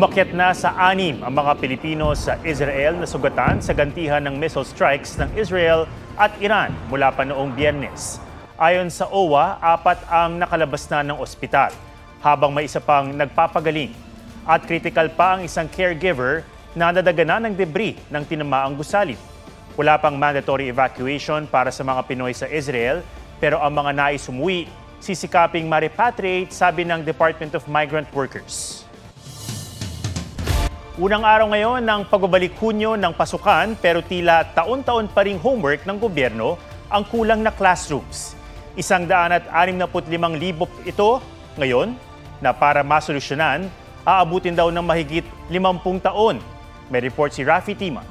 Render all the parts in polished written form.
Umakyat na sa 6 ang mga Pilipino sa Israel na sugatan sa gantihan ng missile strikes ng Israel at Iran mula pa noong Biyernes. Ayon sa OWA, 4 ang nakalabas na ng ospital, habang may isa pang nagpapagaling. At critical pa ang isang caregiver na nadagana ng debris ng tinamaang gusali. Wala pang mandatory evacuation para sa mga Pinoy sa Israel, pero ang mga nais umuwi, sisikaping ma-repatriate, sabi ng Department of Migrant Workers. Unang araw ngayon ng pagbabalik Hunyo ng pasukan, pero tila taon-taon pa ring homework ng gobyerno ang kulang na classrooms. 165,000 ito ngayon na para masolusyonan, aabutin daw ng mahigit 50 taon. May report si Rafi Tima.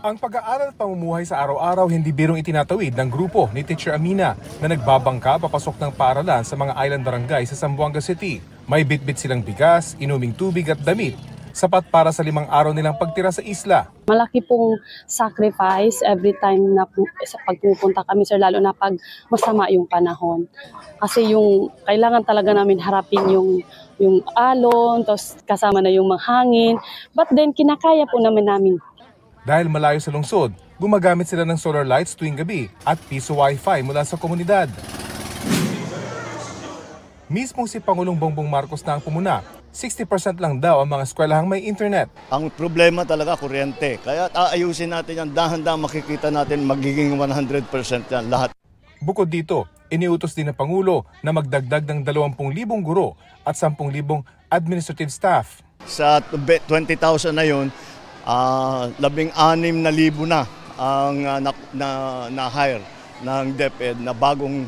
Ang pag-aaral at pamumuhay sa araw-araw hindi birong itinatawid ng grupo ni Teacher Amina na nagbabangka papasok ng paaralan sa mga island barangay sa Zamboanga City. May bitbit silang bigas, inuming tubig at damit, sapat para sa 5 araw nilang pagtira sa isla. Malaki pong sacrifice every time na sa pagpupunta kami, sir, lalo na pag masama yung panahon. Kasi yung kailangan talaga namin harapin yung alon, tapos kasama na yung hangin. But then kinakaya po namin. Dahil malayo sa lungsod, gumagamit sila ng solar lights tuwing gabi at piso wifi mula sa komunidad. Mismo si Pangulong Bongbong Marcos na ang pumuna, 60% lang daw ang mga eskwelahang may internet. Ang problema talaga kuryente, kaya aayusin natin yan, dahan-dahan makikita natin magiging 100% yan lahat. Bukod dito, iniutos din ng Pangulo na magdagdag ng 20,000 guro at 10,000 administrative staff. Sa 20,000 na yun, 16,000 na ang na-hire ng DepEd na bagong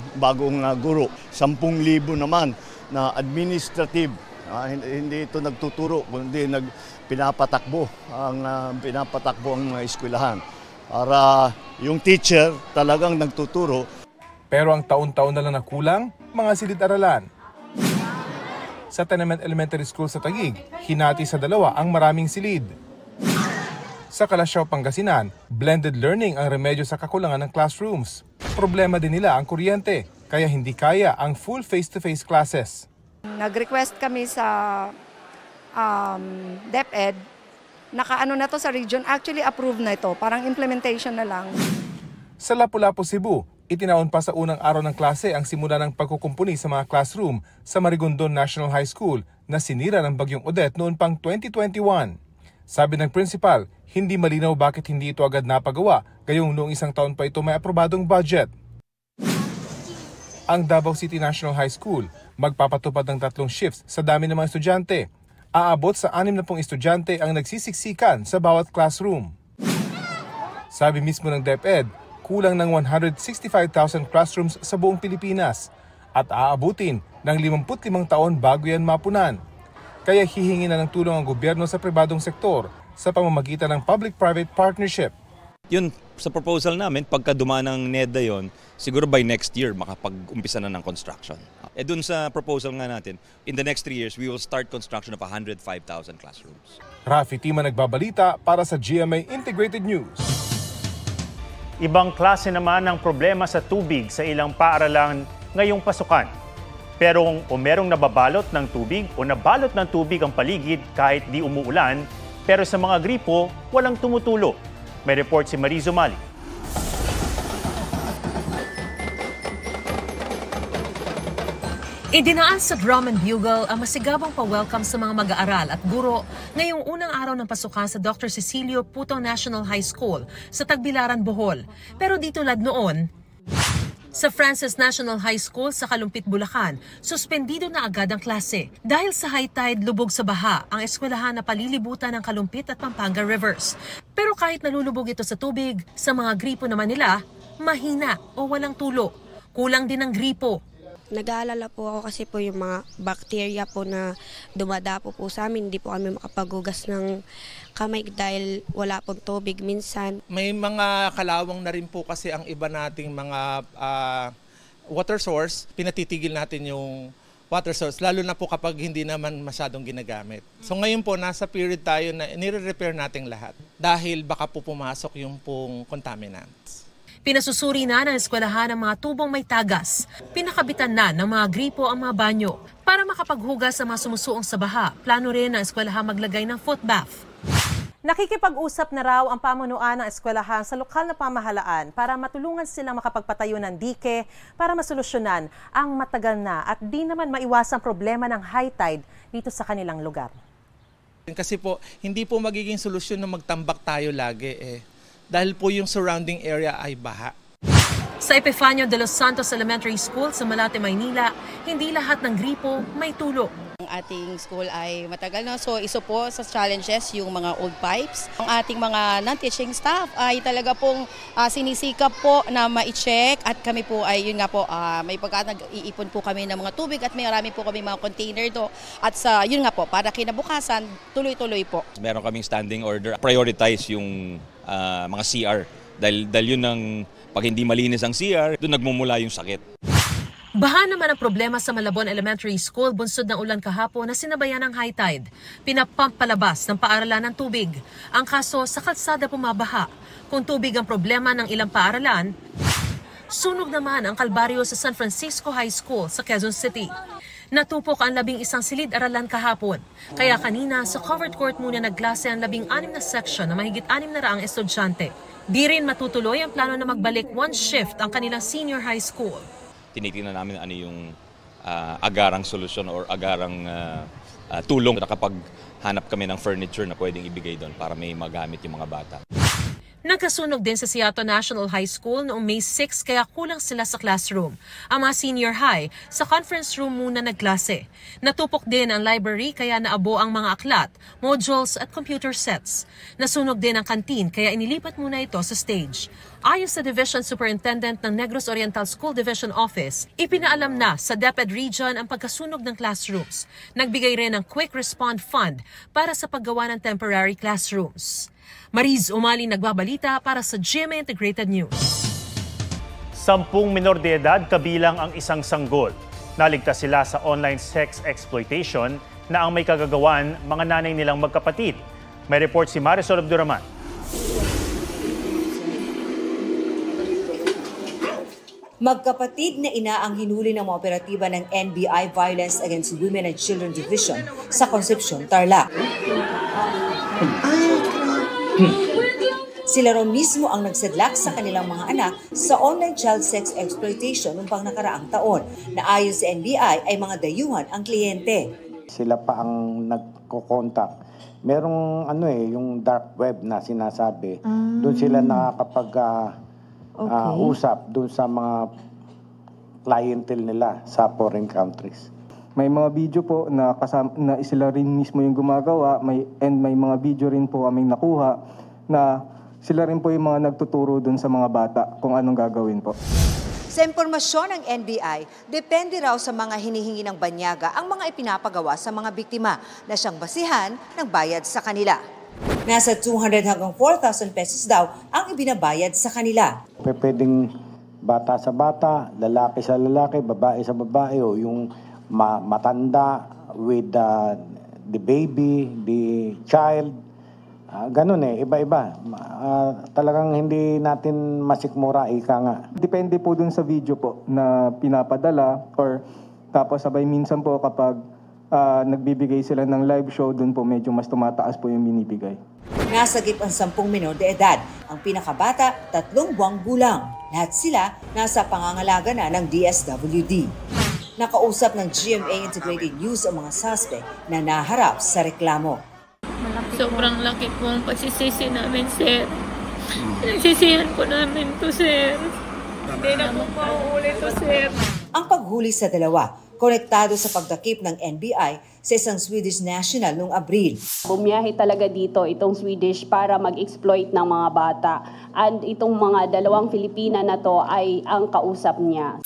guro. 10,000 naman na administrative. Hindi ito nagtuturo, kundi pinapatakbo ang mga eskwelahan. Para yung teacher talagang nagtuturo. Pero ang taon-taon na lang nakulang, mga silid-aralan. Sa Tenement Elementary School sa Taguig, hinati sa 2 ang maraming silid. Sa Kalasyaw, Pangasinan, blended learning ang remedyo sa kakulangan ng classrooms. Problema din nila ang kuryente, kaya hindi kaya ang full face-to-face classes. Nag-request kami sa DepEd, nakaano na to sa region, actually approved na ito, parang implementation na lang. Sa Lapu-Lapu, Cebu, itinaon pa sa unang araw ng klase ang simula ng pagkukumpuni sa mga classroom sa Marigondon National High School na sinira ng Bagyong Odette noon pang 2021. Sabi ng principal, hindi malinaw bakit hindi ito agad napagawa, gayong noong 1 taon pa ito may aprobadong budget. Ang Davao City National High School, magpapatupad ng 3 shifts sa dami ng mga estudyante. Aabot sa 60 estudyante ang nagsisiksikan sa bawat classroom. Sabi mismo ng DepEd, kulang ng 165,000 classrooms sa buong Pilipinas at aabutin ng 55 taon bago yan mapunan. Kaya hihingi na ng tulong ang gobyerno sa pribadong sektor sa pamamagitan ng public-private partnership. Yun, sa proposal namin, pagka dumaan ng NEDA yon, siguro by next year makapag-umpisa na ng construction. Dun sa proposal nga natin, in the next 3 years, we will start construction of 105,000 classrooms. Rafi Tima nagbabalita para sa GMA Integrated News. Ibang klase naman ng problema sa tubig sa ilang paaralan ngayong pasukan. Pero kung merong nababalot ng tubig o nabalot ng tubig ang paligid kahit di umuulan, pero sa mga gripo, walang tumutulo. May report si Marizo Mali. Idinaan sa drum and bugle ang masigabong pa-welcome sa mga mag-aaral at guro ngayong unang araw ng pasukan sa Dr. Cecilio Puto National High School sa Tagbilaran, Bohol. Pero di tulad noon, sa Francis National High School sa Kalumpit, Bulacan, suspendido na agad ang klase. Dahil sa high tide, lubog sa baha ang eskwelahan na palilibutan ng Kalumpit at Pampanga Rivers. Pero kahit nalulubog ito sa tubig, sa mga gripo naman nila, mahina o walang tulo. Kulang din ang gripo. Nag-aalala po ako kasi po yung mga bacteria po na dumadapo po sa amin. Hindi po kami makapagugas ng kamay dahil wala pong tubig minsan. May mga kalawang na rin po kasi ang iba nating mga water source. Pinatitigil natin yung water source, lalo na po kapag hindi naman masyadong ginagamit. So ngayon po, nasa period tayo na nire-repair natin lahat dahil baka po pumasok yung pong contaminants. Pinasusuri na ng eskwelahan ang mga tubong may tagas. Pinakabitan na ng mga gripo ang mga banyo. Para makapaghugas sa mga sumusuong sa baha, plano rin ng eskwelahan maglagay ng foot bath. Nakikipag-usap na raw ang pamunuan ng eskwelahan sa lokal na pamahalaan para matulungan silang makapagpatayo ng dike para masolusyonan ang matagal na at di naman maiwasang problema ng high tide dito sa kanilang lugar. Kasi po, hindi po magiging solusyon na magtambak tayo lagi dahil po yung surrounding area ay baha. Sa Epifanio de los Santos Elementary School sa Malate, Maynila, hindi lahat ng gripo may tulo. Ang ating school ay matagal na, so isa po sa challenges yung mga old pipes. Ang ating mga non-teaching staff ay talaga pong sinisikap po na ma-check at kami po ay yun nga po may nag-iipon po kami ng mga tubig at may marami po kami mga container do at sa yun nga po para kinabukasan tuloy-tuloy po. Meron kaming standing order, prioritize yung mga CR dahil yun ang pag hindi malinis ang CR, doon nagmumula yung sakit. Baha naman ang problema sa Malabon Elementary School bunsod ng ulan kahapon na sinabayan ng high tide. Pinapump palabas ng paaralan ng tubig. Ang kaso sa kalsada pumabaha. Kung tubig ang problema ng ilang paaralan, sunog naman ang kalbaryo sa San Francisco High School sa Quezon City. Natupok ang 11 silid-aralan kahapon. Kaya kanina sa covered court muna nagklase ang 16 na section na mahigit 600 estudyante. Di rin matutuloy ang plano na magbalik one shift ang kanilang senior high school. Tinitingnan namin ano yung agarang solusyon or agarang tulong na kapag hanap kami ng furniture na pwedeng ibigay doon para may magamit yung mga bata. Nagkasunog din sa Seattle National High School noong May 6 kaya kulang sila sa classroom. Ang mga senior high sa conference room muna nagklase. Natupok din ang library kaya naabo ang mga aklat, modules at computer sets. Nasunog din ang kantin kaya inilipat muna ito sa stage. Ayon sa Division Superintendent ng Negros Oriental School Division Office, ipinaalam na sa DepEd Region ang pagkasunog ng classrooms. Nagbigay rin ng Quick Respond Fund para sa paggawa ng temporary classrooms. Mariz Umali nagbabalita para sa GMA Integrated News. 10 minor de edad kabilang ang isang sanggol. Naligtas sila sa online sex exploitation na ang may kagagawan mga nanay nilang magkapatid. May report si Marisol Abduraman. Magkapatid na ina ang hinuli ng mga operatiba ng NBI Violence Against Women and Children Division sa Concepcion, Tarlac. Sila raw mismo ang nagsadlak sa kanilang mga anak sa online child sex exploitation noong pangakaraang taon na ayon sa NBI ay mga dayuhan ang kliyente. Sila pa ang nagko-contact. Merong yung dark web na sinasabi. Doon sila nakakapag-usap doon sa mga clientele nila sa foreign countries. May mga video po na sila rin mismo yung gumagawa, may mga video rin po kaming nakuha na sila rin po yung mga nagtuturo dun sa mga bata kung anong gagawin po. Sa impormasyon ng NBI, depende raw sa mga hinihingi ng banyaga ang mga ipinapagawa sa mga biktima na siyang basihan ng bayad sa kanila. Nasa 200 hanggang 4,000 pesos daw ang ibinabayad sa kanila. Pwedeng bata sa bata, lalaki sa lalaki, babae sa babae, o yung matanda with the baby, the child. Ganun iba-iba. Talagang hindi natin masikmura, ika nga. Depende po dun sa video po na pinapadala or tapos sabay minsan po kapag nagbibigay sila ng live show, dun po medyo mas tumataas po yung binibigay. Nasagip ang 10 minor de edad. Ang pinakabata, 3 buwang gulang. Lahat sila nasa pangangalaga na ng DSWD. Nakausap ng GMA Integrated News ang mga suspect na naharap sa reklamo. Sobrang laki po ang pagsisisi namin, sir. Nagsisihan po namin to, sir. Hindi na po mauulit to, sir. Ang paghuli sa dalawa, konektado sa pagdakip ng NBI sa isang Swedish national noong Abril. Bumiyahe talaga dito itong Swedish para mag-exploit ng mga bata. And itong mga dalawang Filipina na to ay ang kausap niya.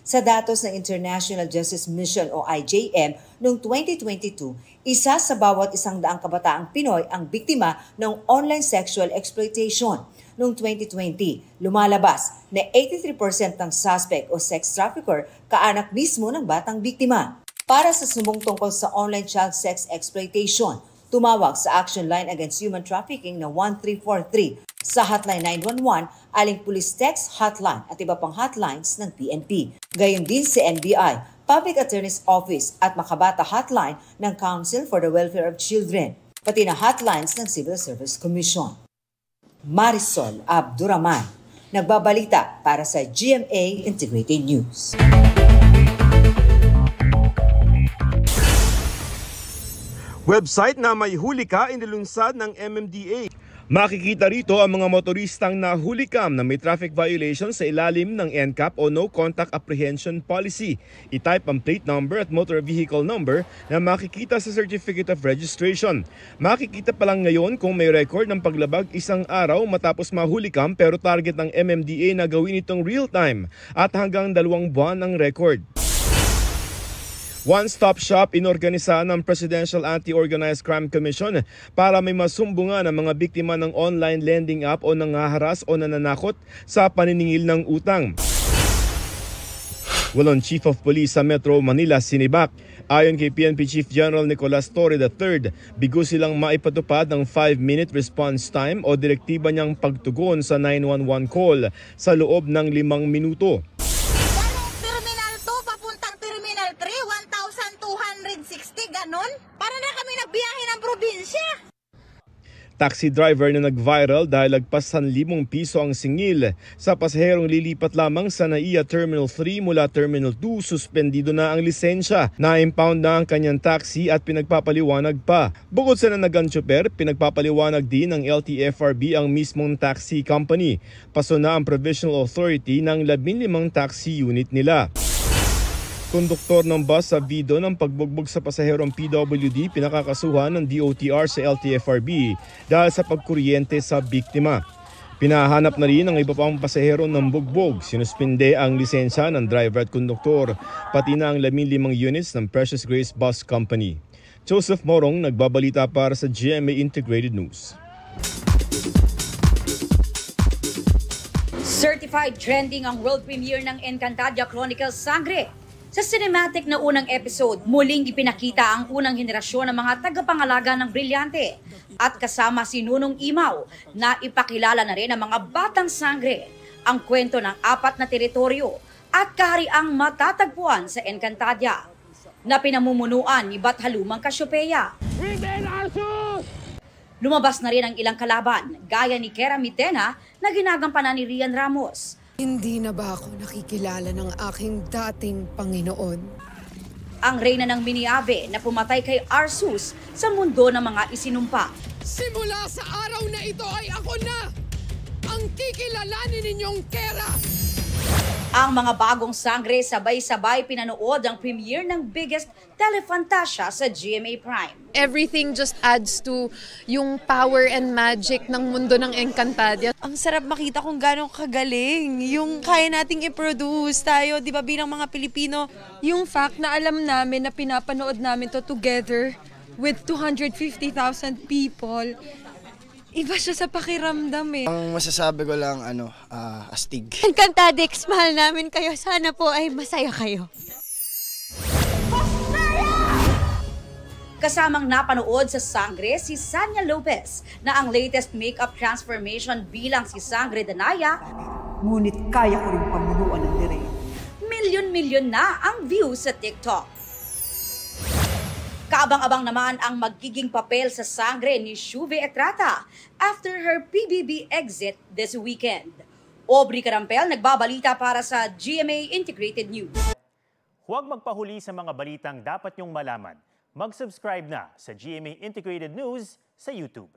Sa datos ng International Justice Mission o IJM noong 2022, isa sa bawat 100 kabataang Pinoy ang biktima ng online sexual exploitation. Noong 2020, lumalabas na 83% ng suspect o sex trafficker kaanak mismo ng batang biktima. Para sa sumbong tungkol sa online child sex exploitation, tumawag sa Action Line Against Human Trafficking na 1343, sa Hotline 911, aling police text hotline at iba pang hotlines ng PNP. Gayon din si NBI, Public Attorney's Office at Makabata Hotline ng Council for the Welfare of Children, pati na hotlines ng Civil Service Commission. Marisol Abduraman, nagbabalita para sa GMA Integrated News. Website na may huli ka inilunsad ng MMDA. Makikita rito ang mga motoristang nahulikam na may traffic violation sa ilalim ng NCAP o No Contact Apprehension Policy. I-type ang plate number at motor vehicle number na makikita sa Certificate of Registration. Makikita pa lang ngayon kung may record ng paglabag isang araw matapos mahulikam, pero target ng MMDA na gawin itong real-time at hanggang 2 buwan ang record. One-stop shop inorganisa ng Presidential Anti-Organized Crime Commission para may masumbungan ang mga biktima ng online lending app o nangaharas o nananakot sa paniningil ng utang. Walon Chief of Police sa Metro Manila sinibak. Ayon kay PNP Chief General Nicolas Torre III, bigo silang maipatupad ng 5-minute response time o direktiba niyang pagtugon sa 911 call sa loob ng 5 minuto. Ganon? Para na kami nagbiyahe ng probinsya. Taxi driver na nag-viral dahil lagpas 1,000 piso ang singil sa pasaherong lilipat lamang sa NAIA Terminal 3 mula Terminal 2, suspendido na ang lisensya. Na-impound na ang kanyang taxi at pinagpapaliwanag pa. Bukod sa nanagang tsuper, pinagpapaliwanag din ng LTFRB ang mismong taxi company. Paso na ang Provisional Authority ng 15 taxi unit nila. Konduktor ng bus sa video ng pagbugbog sa pasaherong PWD pinakakasuhan ng DOTR sa LTFRB dahil sa pagkuryente sa biktima. Pinahanap na rin ang iba pang pasahero ng bugbog. Sinuspinde ang lisensya ng driver at konduktor, pati na ang 15 units ng Precious Grace Bus Company. Joseph Morong, nagbabalita para sa GMA Integrated News. Certified trending ang world premiere ng Encantadia Chronicles Sangre. Sa cinematic na unang episode, muling ipinakita ang unang henerasyon ng mga tagapangalaga ng Brilyante at kasama si Nunong Imaw na ipakilala na rin ang mga batang sangre, ang kwento ng 4 na teritoryo at kahariang matatagpuan sa Encantadia na pinamumunuan ni Bathalumang Cassiopeia. Lumabas na rin ang ilang kalaban gaya ni Kera Mitena na ginagampanan ni Rian Ramos. Hindi na ba ako nakikilala ng aking dating Panginoon? Ang reyna ng Miniave na pumatay kay Arsus sa mundo ng mga isinumpa. Simula sa araw na ito ay ako na ang kikilalanin ninyong Kera! Ang mga bagong sangre sabay-sabay pinanood ang premiere ng biggest telefantasia sa GMA Prime. Everything just adds to yung power and magic ng mundo ng Encantadia. Ang sarap makita kung gano'ng kagaling yung kaya nating i-produce tayo, di ba, bilang mga Pilipino. Yung fact na alam namin na pinapanood namin to together with 250,000 people, iba siya sa pakiramdam eh. Ang masasabi ko lang, astig. Encantadix, mahal namin kayo. Sana po ay masaya kayo. Kasamang napanood sa Sangre si Sanya Lopez na ang latest makeup transformation bilang si Sangre Danaya. Ngunit kaya ko rin pamunuan ng dire. Milyon-milyon na ang views sa TikTok. Kaabang-abang naman ang magiging papel sa Sangre ni Shuve Etrata after her PBB exit this weekend. Aubrey Carampel, nagbabalita para sa GMA Integrated News. Huwag magpahuli sa mga balitang dapat niyong malaman. Mag-subscribe na sa GMA Integrated News sa YouTube.